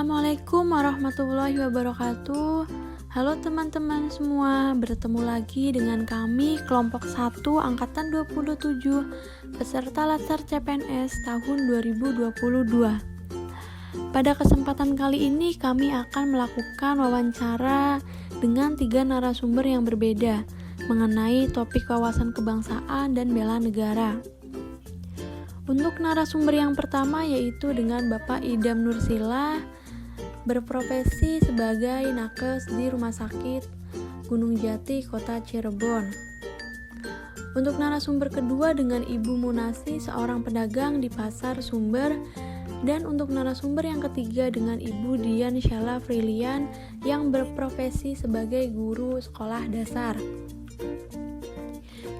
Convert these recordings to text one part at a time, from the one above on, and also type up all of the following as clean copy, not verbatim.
Assalamualaikum warahmatullahi wabarakatuh. Halo teman-teman semua, bertemu lagi dengan kami kelompok 1 angkatan 27 peserta Latsar CPNS tahun 2022. Pada kesempatan kali ini kami akan melakukan wawancara dengan 3 narasumber yang berbeda mengenai topik wawasan kebangsaan dan bela negara. Untuk narasumber yang pertama yaitu dengan Bapak Idam Nursila, berprofesi sebagai nakes di Rumah Sakit Gunung Jati, Kota Cirebon. Untuk narasumber kedua dengan Ibu Munasi, seorang pedagang di Pasar Sumber. Dan untuk narasumber yang ketiga dengan Ibu Dian Syala Frilian yang berprofesi sebagai guru sekolah dasar.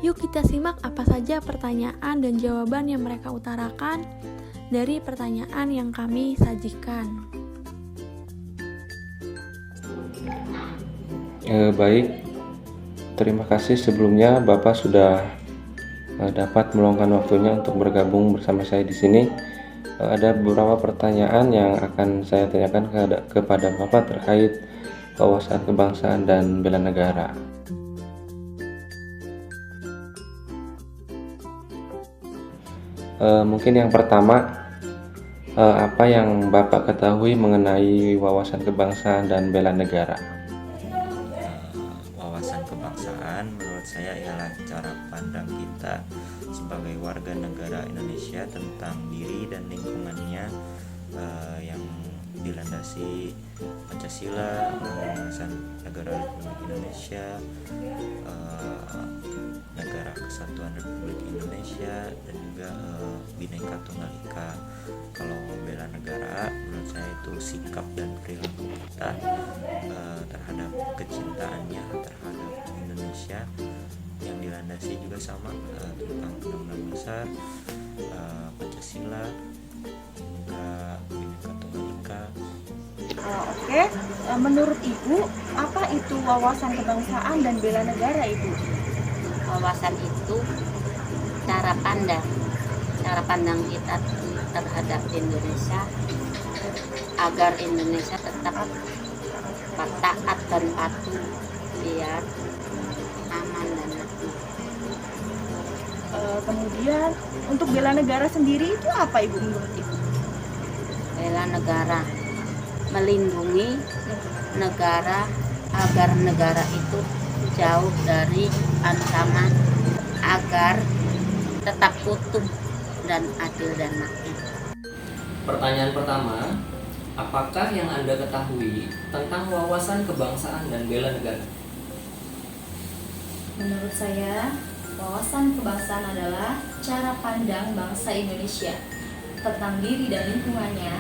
Yuk kita simak apa saja pertanyaan dan jawaban yang mereka utarakan dari pertanyaan yang kami sajikan. Baik, terima kasih sebelumnya Bapak sudah dapat meluangkan waktunya untuk bergabung bersama saya di sini. Ada beberapa pertanyaan yang akan saya tanyakan kepada Bapak terkait wawasan kebangsaan dan bela negara. Mungkin yang pertama, apa yang Bapak ketahui mengenai wawasan kebangsaan dan bela negara? Wawasan kebangsaan menurut saya ialah cara pandang kita sebagai warga negara Indonesia tentang diri dan lingkungannya yang dilandasi Pancasila, Undang-Undang Negara Republik Indonesia, Negara Kesatuan Republik Indonesia, dan juga Bhinneka Tunggal Ika. Kalau bela negara, menurut saya itu sikap dan perilaku kita terhadap kecintaannya terhadap Indonesia yang dilandasi juga sama tentang Undang-Undang Dasar, Pancasila, juga Bhinneka Tunggal Ika. Oke, menurut Ibu, apa itu wawasan kebangsaan dan bela negara, Ibu? Wawasan itu cara pandang kita terhadap Indonesia agar Indonesia tetap taat dan patuh biar aman dan makmur. Kemudian untuk bela negara sendiri itu apa, Ibu, menurut Ibu? Bela negara melindungi negara agar negara itu jauh dari ancaman, agar tetap utuh dan adil dan makmur. Pertanyaan pertama, apakah yang Anda ketahui tentang wawasan kebangsaan dan bela negara? Menurut saya, wawasan kebangsaan adalah cara pandang bangsa Indonesia tentang diri dan lingkungannya,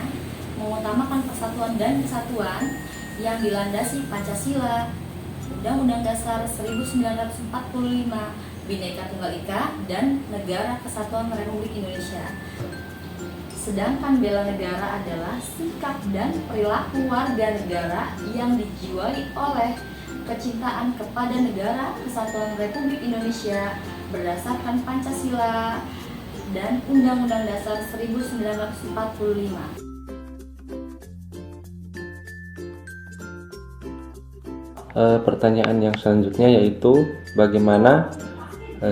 mengutamakan persatuan dan kesatuan yang dilandasi Pancasila, Undang-Undang Dasar 1945, Bhinneka Tunggal Ika, dan Negara Kesatuan Republik Indonesia. Sedangkan bela negara adalah sikap dan perilaku warga negara yang dijiwai oleh kecintaan kepada Negara Kesatuan Republik Indonesia berdasarkan Pancasila dan Undang-Undang Dasar 1945. Pertanyaan yang selanjutnya yaitu bagaimana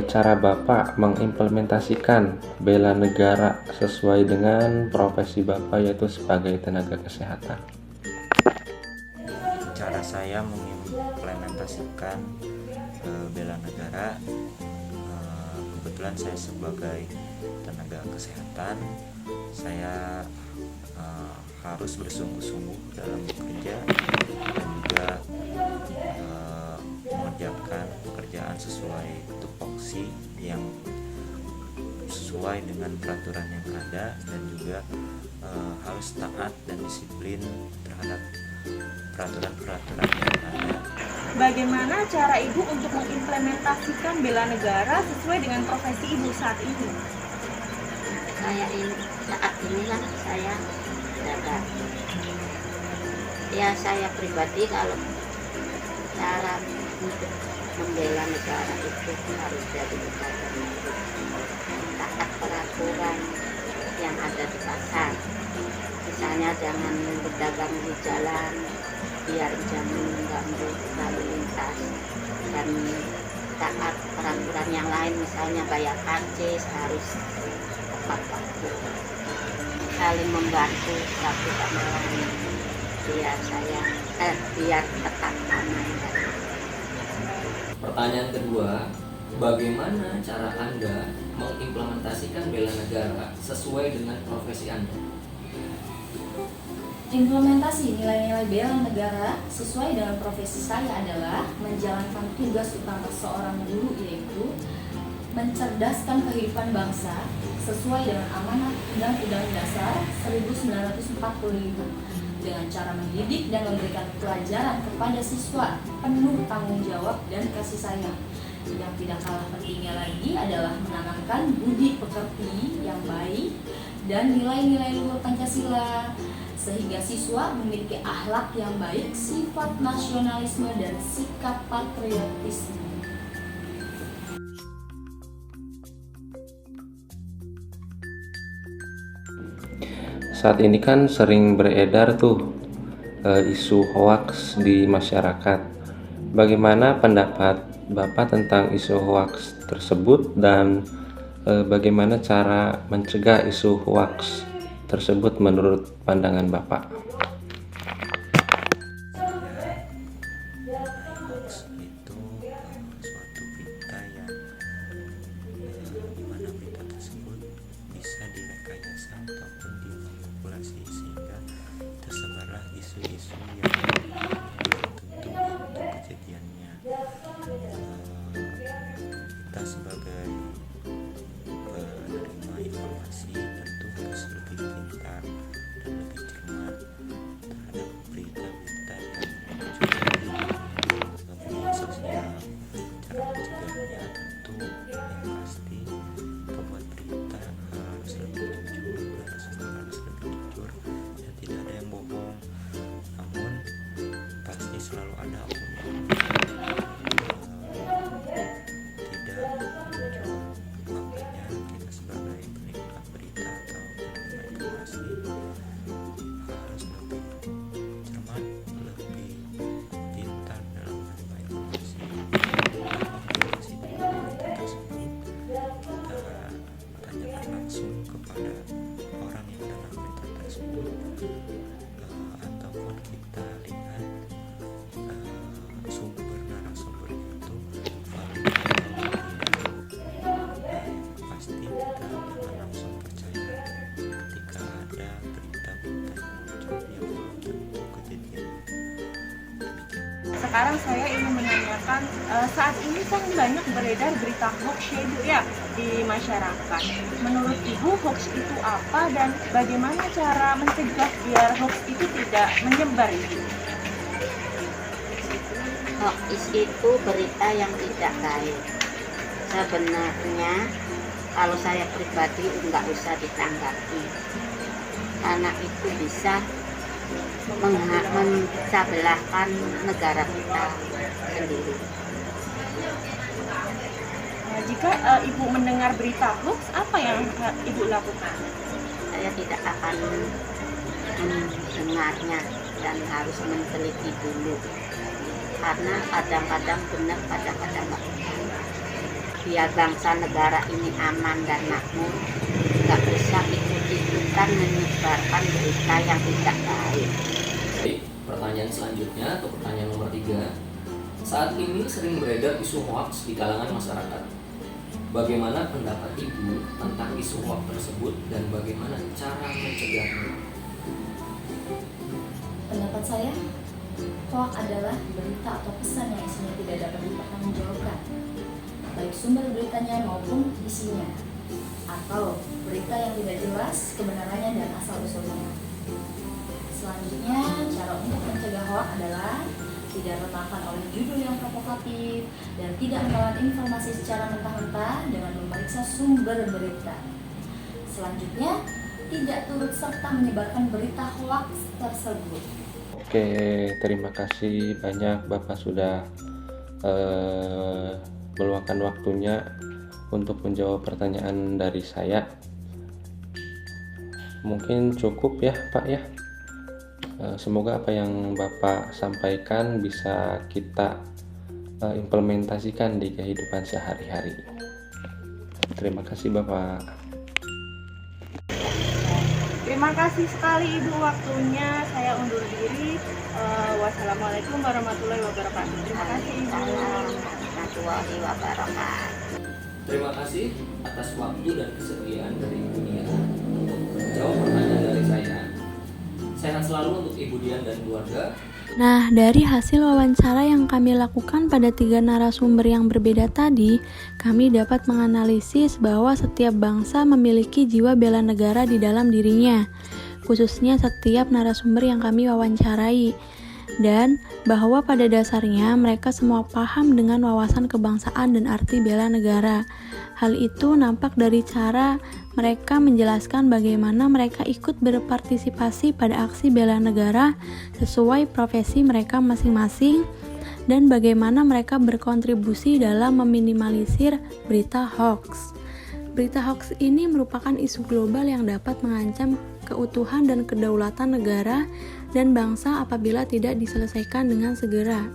cara Bapak mengimplementasikan bela negara sesuai dengan profesi Bapak yaitu sebagai tenaga kesehatan. Cara saya mengimplementasikan bela negara, kebetulan saya sebagai tenaga kesehatan, saya harus bersungguh-sungguh dalam bekerja dan juga mengerjakan pekerjaan sesuai tupoksi yang sesuai dengan peraturan yang ada, dan juga harus taat dan disiplin terhadap peraturan-peraturan yang ada. Bagaimana cara Ibu untuk mengimplementasikan bela negara sesuai dengan profesi Ibu saat ini? Saat inilah saya jaga. Ya, saya pribadi kalau cara untuk membela negara itu harus dari taat peraturan yang ada di pasar. misalnya jangan berdagang di jalan biar jangan mengganggu lalu lintas, dan taat peraturan yang lain, misalnya bayar karcis harus tepat waktu, saling membantu satu sama lain biar tetap aman. Pertanyaan kedua, bagaimana cara Anda mengimplementasikan bela negara sesuai dengan profesi Anda? Implementasi nilai-nilai bela negara sesuai dengan profesi saya adalah menjalankan tugas utama seorang guru, yaitu mencerdaskan kehidupan bangsa sesuai dengan amanat Undang-Undang Dasar 1945 dengan cara mendidik dan memberikan pelajaran kepada siswa penuh tanggung jawab dan kasih sayang. Yang tidak kalah pentingnya lagi adalah menanamkan budi pekerti yang baik dan nilai-nilai luhur Pancasila, sehingga siswa memiliki akhlak yang baik, sifat nasionalisme, dan sikap patriotisme. Saat ini kan sering beredar tuh isu hoaks di masyarakat. Bagaimana pendapat Bapak tentang isu hoaks tersebut, dan bagaimana cara mencegah isu hoaks tersebut menurut pandangan Bapak? Hoax itu suatu berita yang dimana berita tersebut bisa direkayasa ataupun dimanipulasi sehingga tersebarlah isu-isu yang tentu untuk kejadiannya. Kita sebagai penerima informasi tentu harus lebih pintar dan lebih cermat terhadap berita-berita yang muncul di media sosial. Cara mencegahnya tentu yang pasti pembuat berita harus lebih jujur, harus lebih jujur dan tidak ada yang bohong. Namun pasti selalu ada oknum tidak jujur. Makanya kita sebagai penikmat berita atau penerima informasi harus lebih cermat, lebih pintar dalam menerima informasi. Informasi dari berita tersebut kita tanyakan langsung kepada orang yang dalam berita tersebut, ataupun kita lihat sumber narasumbernya itu valid atau tidak. Pasti kita jangan langsung percaya ketika ada berita-berita yang muncul yang belum tentu kejadian. Sekarang saya ingin menanyakan, saat ini kan banyak beredar berita hoax ya Ibu ya di masyarakat. Menurut Ibu hoax itu apa dan bagaimana cara mencegah biar hoax itu tidak menyebar Ibu? Hoax itu berita yang tidak baik. Sebenarnya kalau saya pribadi nggak usah ditanggapi, karena itu bisa memecah belahkan negara kita sendiri. Nah, jika Ibu mendengar berita hoax, apa yang Ibu lakukan? Saya tidak akan mendengarnya dan harus meneliti dulu, karena kadang-kadang benar, kadang-kadang enggak. Biar bangsa negara ini aman dan makmur, nggak bisa ikut-ikutan menyebarkan berita yang tidak baik. Oke, pertanyaan selanjutnya atau pertanyaan nomor 3. Saat ini sering beredar isu hoaks di kalangan masyarakat. Bagaimana pendapat Ibu tentang isu hoaks tersebut dan bagaimana cara mencegahnya? Pendapat saya, hoax adalah berita atau pesan yang isinya tidak dapat dipertanggungjawabkan, baik sumber beritanya maupun isinya, atau berita yang tidak jelas kebenarannya dan asal-usulnya. Selanjutnya, cara untuk mencegah hoax adalah tidak termakan oleh judul yang provokatif dan tidak menelan informasi secara mentah-mentah dengan memeriksa sumber berita. Selanjutnya, tidak turut serta menyebarkan berita hoax tersebut. Oke, terima kasih banyak Bapak sudah meluangkan waktunya untuk menjawab pertanyaan dari saya. Mungkin cukup ya Pak ya. Semoga apa yang Bapak sampaikan bisa kita implementasikan di kehidupan sehari-hari. Terima kasih Bapak. Terima kasih sekali Ibu waktunya. Saya undur diri. Wassalamualaikum warahmatullahi wabarakatuh. Terima kasih Ibu. Warahmatullahi wabarakatuh. Terima kasih atas waktu dan kesediaan dari Ibu Nia untuk menjawab pertanyaan dari saya. Sehat selalu untuk Ibu Dian dan keluarga. Nah, dari hasil wawancara yang kami lakukan pada 3 narasumber yang berbeda tadi, kami dapat menganalisis bahwa setiap bangsa memiliki jiwa bela negara di dalam dirinya, khususnya setiap narasumber yang kami wawancarai, dan bahwa pada dasarnya mereka semua paham dengan wawasan kebangsaan dan arti bela negara. Hal itu nampak dari cara mereka menjelaskan bagaimana mereka ikut berpartisipasi pada aksi bela negara sesuai profesi mereka masing-masing dan bagaimana mereka berkontribusi dalam meminimalisir berita hoax. Berita hoax ini merupakan isu global yang dapat mengancam keutuhan dan kedaulatan negara dan bangsa apabila tidak diselesaikan dengan segera.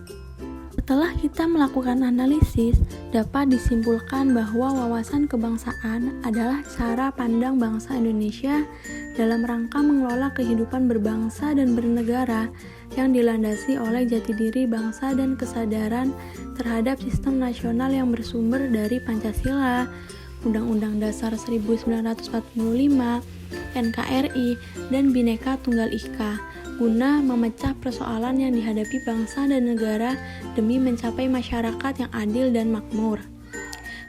Setelah kita melakukan analisis, dapat disimpulkan bahwa wawasan kebangsaan adalah cara pandang bangsa Indonesia dalam rangka mengelola kehidupan berbangsa dan bernegara yang dilandasi oleh jati diri bangsa dan kesadaran terhadap sistem nasional yang bersumber dari Pancasila, Undang-Undang Dasar 1945, NKRI, dan Bhinneka Tunggal Ika, guna memecah persoalan yang dihadapi bangsa dan negara demi mencapai masyarakat yang adil dan makmur.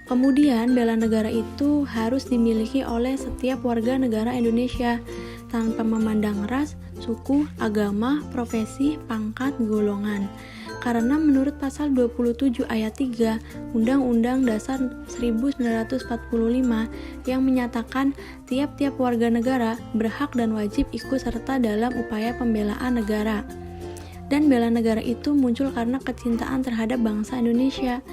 Kemudian, bela negara itu harus dimiliki oleh setiap warga negara Indonesia tanpa memandang ras, suku, agama, profesi, pangkat, golongan. Karena menurut pasal 27 ayat 3 Undang-Undang Dasar 1945 yang menyatakan tiap-tiap warga negara berhak dan wajib ikut serta dalam upaya pembelaan negara. Dan bela negara itu muncul karena kecintaan terhadap bangsa Indonesia,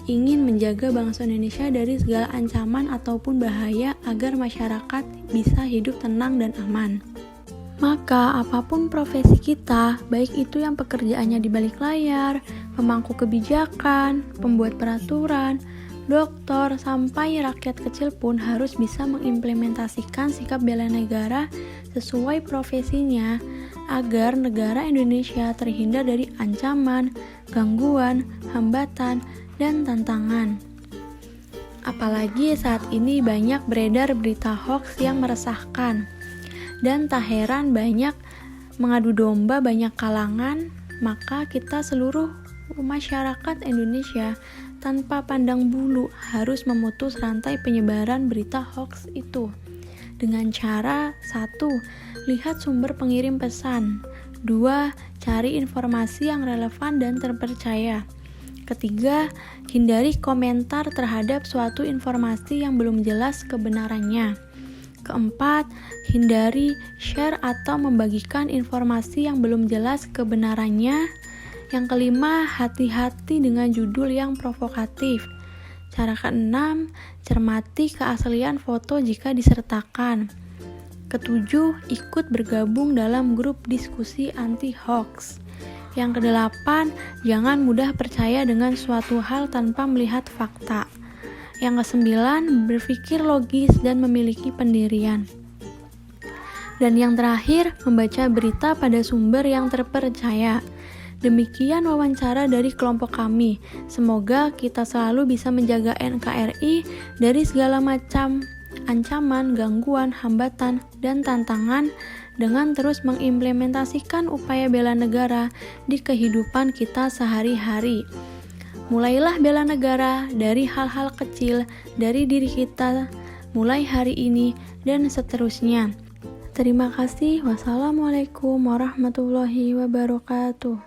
ingin menjaga bangsa Indonesia dari segala ancaman ataupun bahaya agar masyarakat bisa hidup tenang dan aman. Maka apapun profesi kita, baik itu yang pekerjaannya di balik layar, pemangku kebijakan, pembuat peraturan, dokter, sampai rakyat kecil pun harus bisa mengimplementasikan sikap bela negara sesuai profesinya agar negara Indonesia terhindar dari ancaman, gangguan, hambatan, dan tantangan. Apalagi saat ini banyak beredar berita hoax yang meresahkan. Dan tak heran banyak mengadu domba banyak kalangan, maka kita seluruh masyarakat Indonesia tanpa pandang bulu harus memutus rantai penyebaran berita hoax itu. Dengan cara 1. Lihat sumber pengirim pesan. 2. Cari informasi yang relevan dan terpercaya. Ketiga, hindari komentar terhadap suatu informasi yang belum jelas kebenarannya. Keempat, hindari share atau membagikan informasi yang belum jelas kebenarannya. Yang kelima, hati-hati dengan judul yang provokatif. Cara keenam, cermati keaslian foto jika disertakan. Ketujuh, ikut bergabung dalam grup diskusi anti-hoax. Yang kedelapan, jangan mudah percaya dengan suatu hal tanpa melihat fakta. Yang kesembilan, berpikir logis dan memiliki pendirian. Dan yang terakhir, membaca berita pada sumber yang terpercaya. Demikian wawancara dari kelompok kami. Semoga kita selalu bisa menjaga NKRI dari segala macam ancaman, gangguan, hambatan, dan tantangan dengan terus mengimplementasikan upaya bela negara di kehidupan kita sehari-hari. Mulailah bela negara dari hal-hal kecil dari diri kita mulai hari ini dan seterusnya. Terima kasih. Wassalamualaikum warahmatullahi wabarakatuh.